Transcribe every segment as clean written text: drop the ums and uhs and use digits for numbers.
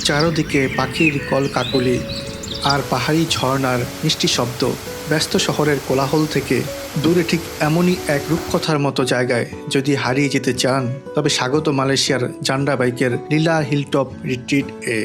চারদিকে পাখির কলকাকলি আর পাহাড়ি ঝর্ণার মিষ্টি শব্দ। ব্যস্ত শহরের কোলাহল থেকে দূরে ঠিক এমনই এক রূপকথার মতো জায়গায় যদি হারিয়ে যেতে চান, তবে স্বাগত মালয়েশিয়ার জান্ডা বাইকের লীলা হিলটপ রিট্রিট এ।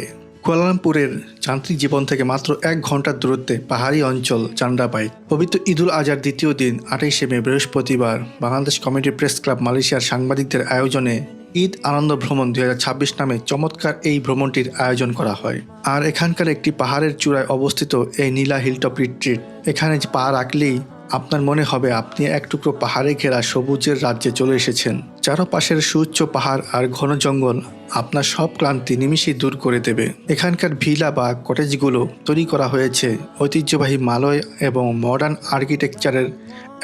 কুয়ালালামপুরের যান্ত্রিক জীবন থেকে মাত্র 1 ঘন্টার দূরত্বে পাহাড়ি অঞ্চল জান্ডা বাইক। পবিত্র ঈদুল আজহার দ্বিতীয় দিন 28শে মে বৃহস্পতিবার বাংলাদেশ কমিউনিটি প্রেস ক্লাব মালয়েশিয়ার সাংবাদিকদের আয়োজনে ঈদ আনন্দ ভ্রমণ 2026 নামে চমৎকার এই ভ্রমণটির আয়োজন করা হয়। আর এখানকার একটি পাহাড়ের চূড়ায় অবস্থিত এই নীলা হিলটপ রিট্রিট, এখানে পা রাখলেই আপনার মনে হবে আপনি এক টুকরো পাহাড়ে ঘেরা সবুজের রাজ্যে চলে এসেছেন। চারপাশের সুউচ্চ পাহাড় আর ঘন জঙ্গল আপনার সব ক্লান্তি নিমিষেই দূর করে দেবে। এখানকার ভিলা বা কটেজগুলো তৈরি করা হয়েছে ঐতিহ্যবাহী মালয় এবং মডার্ন আর্কিটেকচারের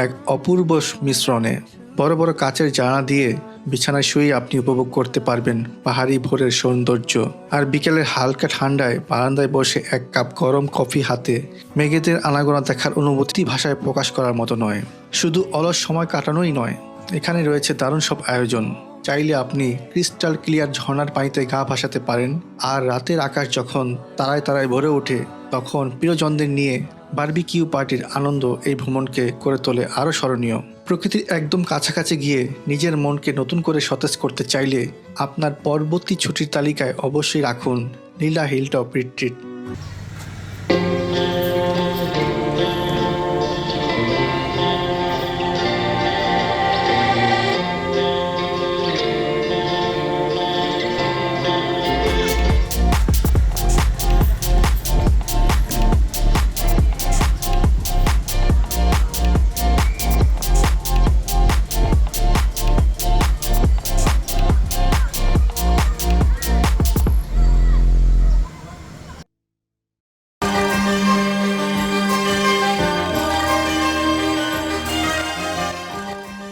এক অপূর্ব মিশ্রণে। বড় বড় কাচের জানালা দিয়ে বিছানায় শুয়ে আপনি উপভোগ করতে পারবেন পাহাড়ি ভোরের সৌন্দর্য। আর বিকেলের হালকা ঠান্ডায় বারান্দায় বসে 1 কাপ গরম কফি হাতে মেঘেদের আনাগোনা দেখার অনুভূতি ভাষায় প্রকাশ করার মতো নয়। শুধু অলস সময় কাটানোই নয়, এখানে রয়েছে দারুণ সব আয়োজন। চাইলে আপনি ক্রিস্টাল ক্লিয়ার ঝর্ণার পানিতে গা ভাসাতে পারেন। আর রাতের আকাশ যখন তারায় তারায় ভরে ওঠে, তখন প্রিয়জনদের নিয়ে বারবিকিউ পার্টির আনন্দ এই ভ্রমণকে করে তোলে আরও স্মরণীয়। প্রকৃতির একদম কাছাকাছি গিয়ে নিজের মনকে নতুন করে সতেজ করতে চাইলে আপনার পরবর্তী ছুটির তালিকায় অবশ্যই রাখুন নীলা হিলটপ রিট্রিট।